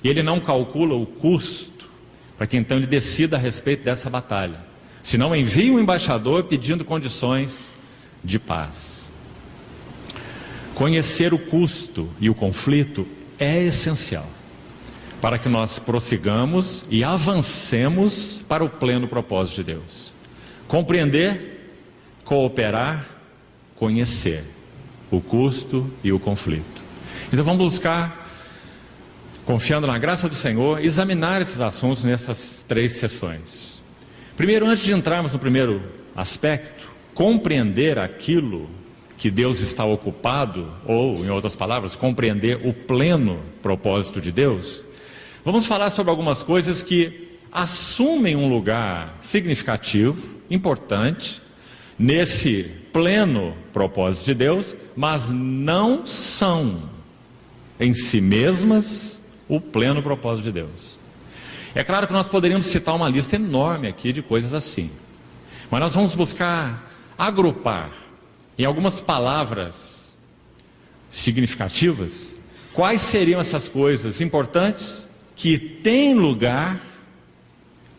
E ele não calcula o custo para que então ele decida a respeito dessa batalha. Senão envia um embaixador pedindo condições de paz. Conhecer o custo e o conflito é essencial para que nós prossigamos e avancemos para o pleno propósito de Deus. Compreender, cooperar, conhecer o custo e o conflito. Então vamos buscar, confiando na graça do Senhor, examinar esses assuntos nessas 3 sessões. Primeiro, antes de entrarmos no primeiro aspecto, compreender aquilo que Deus está ocupado, ou, em outras palavras, compreender o pleno propósito de Deus, vamos falar sobre algumas coisas que assumem um lugar significativo, importante, nesse pleno propósito de Deus, mas não são, em si mesmas, o pleno propósito de Deus. É claro que nós poderíamos citar uma lista enorme aqui de coisas assim, mas nós vamos buscar agrupar em algumas palavras significativas quais seriam essas coisas importantes que têm lugar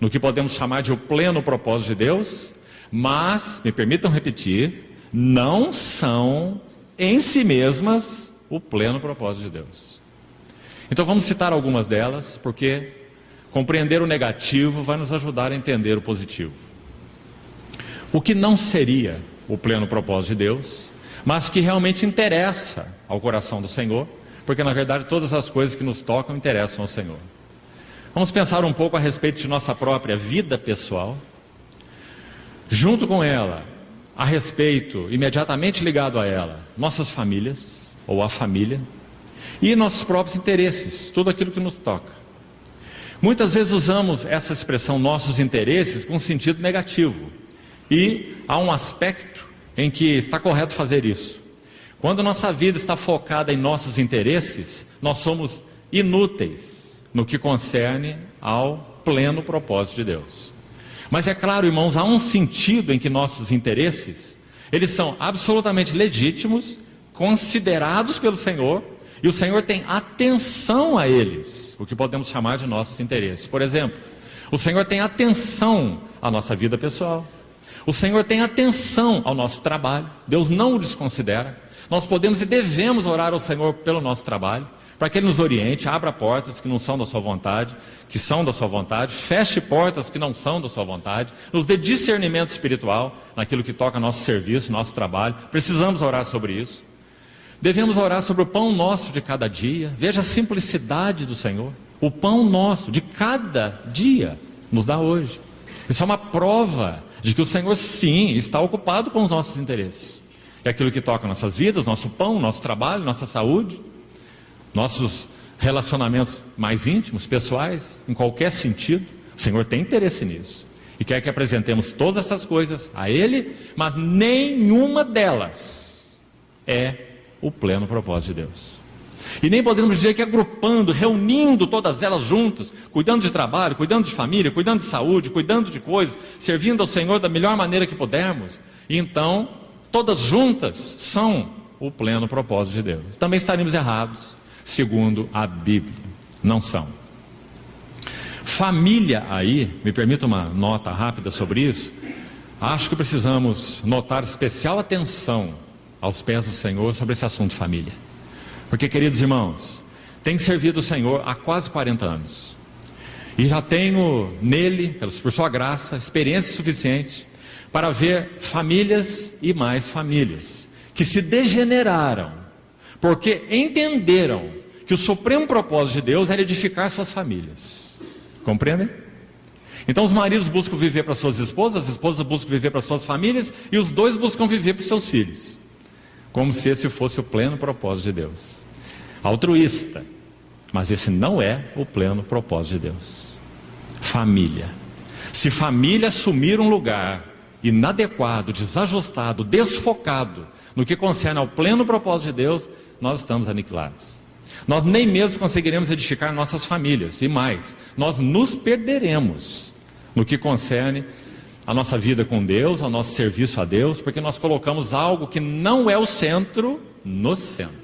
no que podemos chamar de o pleno propósito de Deus, mas, me permitam repetir, não são em si mesmas o pleno propósito de Deus. Então vamos citar algumas delas, porque compreender o negativo vai nos ajudar a entender o positivo. O que não seria o pleno propósito de Deus, mas que realmente interessa ao coração do Senhor, porque na verdade todas as coisas que nos tocam interessam ao Senhor. Vamos pensar um pouco a respeito de nossa própria vida pessoal, junto com ela, a respeito, imediatamente ligado a ela, nossas famílias, ou a família, e nossos próprios interesses, tudo aquilo que nos toca. Muitas vezes usamos essa expressão, nossos interesses, com sentido negativo, e há um aspecto em que está correto fazer isso. Quando nossa vida está focada em nossos interesses, nós somos inúteis no que concerne ao pleno propósito de Deus. Mas é claro, irmãos, há um sentido em que nossos interesses, eles são absolutamente legítimos, considerados pelo Senhor, e o Senhor tem atenção a eles, o que podemos chamar de nossos interesses. Por exemplo, o Senhor tem atenção à nossa vida pessoal, o Senhor tem atenção ao nosso trabalho, Deus não o desconsidera. Nós podemos e devemos orar ao Senhor pelo nosso trabalho, para que Ele nos oriente, abra portas que não são da sua vontade, que são da sua vontade, feche portas que não são da sua vontade, nos dê discernimento espiritual naquilo que toca nosso serviço, nosso trabalho. Precisamos orar sobre isso. Devemos orar sobre o pão nosso de cada dia. Veja a simplicidade do Senhor. O pão nosso de cada dia nos dá hoje. Isso é uma prova de que o Senhor sim está ocupado com os nossos interesses. É aquilo que toca nossas vidas, nosso pão, nosso trabalho, nossa saúde, nossos relacionamentos mais íntimos, pessoais, em qualquer sentido. O Senhor tem interesse nisso e quer que apresentemos todas essas coisas a Ele, mas nenhuma delas é o pleno propósito de Deus. E nem podemos dizer que agrupando, reunindo todas elas juntas, cuidando de trabalho, cuidando de família, cuidando de saúde, cuidando de coisas, servindo ao Senhor da melhor maneira que pudermos, e então todas juntas são o pleno propósito de Deus. Também estaríamos errados, segundo a Bíblia. Não são. Família aí, me permita uma nota rápida sobre isso. Acho que precisamos notar especial atenção aos pés do Senhor sobre esse assunto família. Porque, queridos irmãos, tenho servido o Senhor há quase 40 anos. E já tenho nele, por sua graça, experiência suficiente para ver famílias e mais famílias que se degeneraram, porque entenderam que o supremo propósito de Deus era edificar suas famílias. Compreendem? Então os maridos buscam viver para suas esposas, as esposas buscam viver para suas famílias, e os dois buscam viver para os seus filhos, como se esse fosse o pleno propósito de Deus. Altruísta, mas esse não é o pleno propósito de Deus. Família. Se família assumir um lugar inadequado, desajustado, desfocado no que concerne ao pleno propósito de Deus, nós estamos aniquilados. Nós nem mesmo conseguiremos edificar nossas famílias, e mais, nós nos perderemos no que concerne a nossa vida com Deus, ao nosso serviço a Deus, porque nós colocamos algo que não é o centro no centro.